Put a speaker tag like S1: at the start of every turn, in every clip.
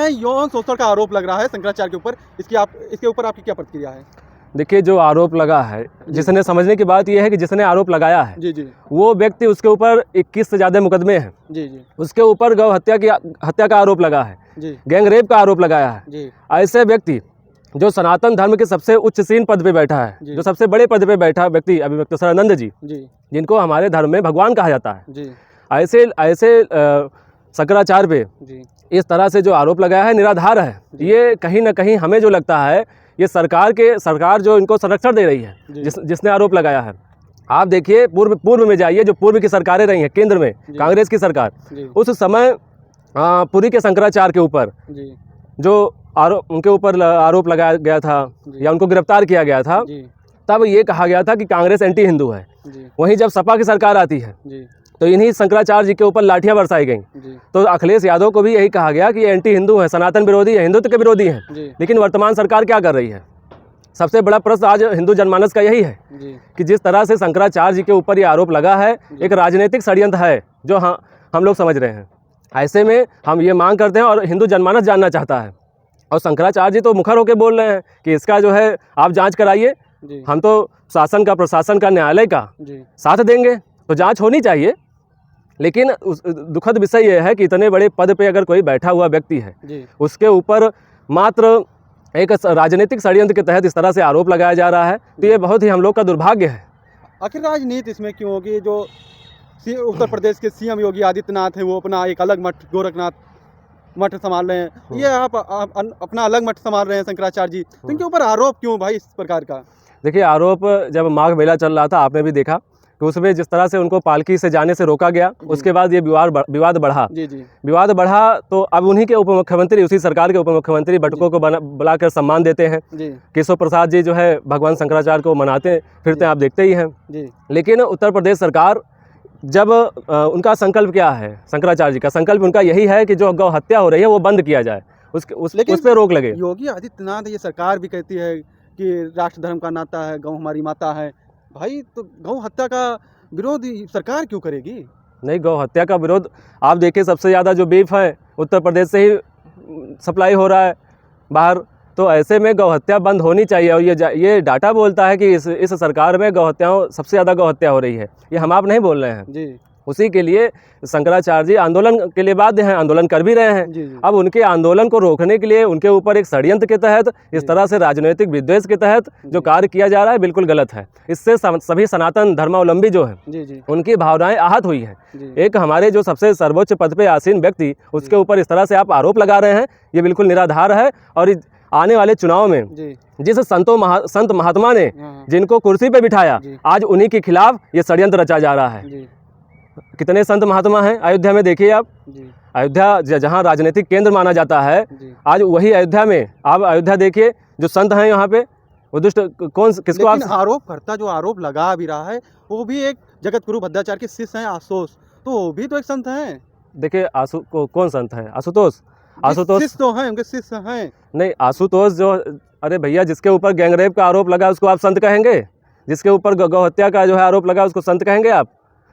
S1: है यौन शोषण का आरोप लग रहा है शंकराचार्य के ऊपर, इसके ऊपर आपकी क्या प्रतिक्रिया है?
S2: देखिए, जो आरोप लगा है, जिसने समझने की बात यह है कि जिसने आरोप लगाया है
S1: जी
S2: वो व्यक्ति, उसके ऊपर 21 से ज़्यादा मुकदमे हैं।
S1: जी
S2: उसके ऊपर गौ हत्या का आरोप लगा है, गैंग रेप का आरोप लगाया है। ऐसे व्यक्ति जो सनातन धर्म के सबसे उच्च सीन पद पे बैठा है, जो सबसे बड़े पद पे बैठा व्यक्ति अभिव्यक्तानंद जी, जिनको हमारे धर्म में भगवान कहा जाता है, ऐसे शंकराचार्य पे इस तरह से जो आरोप लगाया है निराधार है। ये कहीं ना कहीं हमें जो लगता है ये सरकार जो इनको संरक्षण दे रही है, जिसने आरोप लगाया है। आप देखिए, पूर्व में जाइए, जो पूर्व की सरकारें रही हैं केंद्र में, कांग्रेस की सरकार, उस समय पुरी के शंकराचार्य के ऊपर जो उनके ऊपर आरोप लगाया गया था या उनको गिरफ्तार किया गया था, तब ये कहा गया था कि कांग्रेस एंटी हिंदू है। वहीं जब सपा की सरकार आती है तो इन्हीं शंकराचार्य जी के ऊपर लाठियां बरसाई गई। तो अखिलेश यादव को भी यही कहा गया कि ये एंटी हिंदू है, सनातन विरोधी है, हिंदुत्व के विरोधी हैं। लेकिन वर्तमान सरकार क्या कर रही है? सबसे बड़ा प्रश्न आज हिंदू जनमानस का यही है कि जिस तरह से शंकराचार्य जी के ऊपर ये आरोप लगा है, एक राजनीतिक षड्यंत्र है जो हम लोग समझ रहे हैं। ऐसे में हम ये मांग करते हैं और हिंदू जनमानस जानना चाहता है, और शंकराचार्य जी तो मुखर होकर बोल रहे हैं कि इसका जो है आप जांच कराइए, हम तो शासन का, प्रशासन का, न्यायालय का साथ देंगे, तो जांच होनी चाहिए। लेकिन दुखद विषय यह है कि इतने बड़े पद पे अगर कोई बैठा हुआ व्यक्ति है, उसके ऊपर मात्र एक राजनीतिक षड्यंत्र के तहत इस तरह से आरोप लगाया जा रहा है, तो ये बहुत ही हम लोग का दुर्भाग्य है।
S1: आखिर राजनीति इसमें क्यों होगी? जो उत्तर प्रदेश के सीएम योगी आदित्यनाथ हैं, वो अपना एक अलग मठ, गोरखनाथ मठ संभाल रहे हैं, ये आप अपना अलग मठ संभाल रहे हैं शंकराचार्य जी, तो इनके ऊपर आरोप क्यों भाई इस प्रकार का? देखिए,
S2: आरोप जब माघ मेला चल रहा था, आपने भी देखा कि उसमें जिस तरह से उनको पालकी से जाने से रोका गया, उसके बाद ये विवाद बढ़ा। विवाद बढ़ा तो अब उन्हीं के उप मुख्यमंत्री, उसी सरकार के उप मुख्यमंत्री बटुकों को बुलाकर सम्मान देते हैं। केशव प्रसाद जी जो है भगवान शंकराचार्य को मनाते फिरते, आप देखते ही हैं। लेकिन उत्तर प्रदेश सरकार, जब उनका संकल्प क्या है, शंकराचार्य जी का संकल्प उनका यही है कि जो गौ हत्या हो रही है वो बंद किया जाए, उस पर रोक लगे।
S1: योगी आदित्यनाथ, ये सरकार भी कहती है कि राष्ट्र धर्म का नाता है, गौ हमारी माता है। भाई, तो गौ हत्या का विरोध सरकार क्यों करेगी?
S2: नहीं, गौ हत्या का विरोध आप देखिए, सबसे ज़्यादा जो बीफ है उत्तर प्रदेश से ही सप्लाई हो रहा है बाहर, तो ऐसे में गौ हत्या बंद होनी चाहिए। और ये डाटा बोलता है कि इस सरकार में गौ हत्याओं, सबसे ज़्यादा गौ हत्या हो रही है। ये हम आप नहीं बोल रहे हैं उसी के लिए शंकराचार्य जी आंदोलन के लिए बाध्य हैं, आंदोलन कर भी रहे हैं। अब उनके आंदोलन को रोकने के लिए उनके ऊपर एक षड्यंत्र के तहत, इस तरह से राजनीतिक विद्वेष के तहत जो कार्य किया जा रहा है, बिल्कुल गलत है। इससे सभी सनातन धर्मावलंबी जो है उनकी भावनाएं आहत हुई हैं। एक हमारे जो सबसे सर्वोच्च पद पे आसीन व्यक्ति, उसके ऊपर इस तरह से आप आरोप लगा रहे हैं, ये बिल्कुल निराधार है। और आने वाले चुनाव में जिस संत महात्मा ने जिनको कुर्सी पे बिठाया, आज उन्हीं के खिलाफ ये षड्यंत्र रचा जा रहा है। कितने संत महात्मा हैं अयोध्या में, देखिए आप। अयोध्या जहां राजनीतिक केंद्र माना जाता है, आज वही अयोध्या में आप अयोध्या देखिए, जो संत हैं यहाँ पे, वो दुष्ट किसको आप
S1: आरोपकर्ता जो आरोप लगा भी रहा है, वो भी एक जगत गुरु भद्राचार्य के शिष्य हैं, आशुतोष, तो वो भी तो एक संत हैं।
S2: देखिए, कौन संत है? आशुतोष
S1: शिष्य तो हैं, उनके शिष्य हैं।
S2: नहीं, आशुतोष जो, अरे भैया, जिसके ऊपर गैंग रेप का आरोप लगा उसको आप संत कहेंगे? जिसके ऊपर गौ हत्या का जो है आरोप लगा उसको संत कहेंगे आप?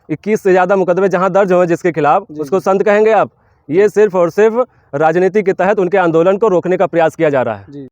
S2: 21 से ज़्यादा मुकदमे जहां दर्ज हुए जिसके खिलाफ, उसको संत कहेंगे आप? ये सिर्फ और सिर्फ राजनीति के तहत उनके आंदोलन को रोकने का प्रयास किया जा रहा है।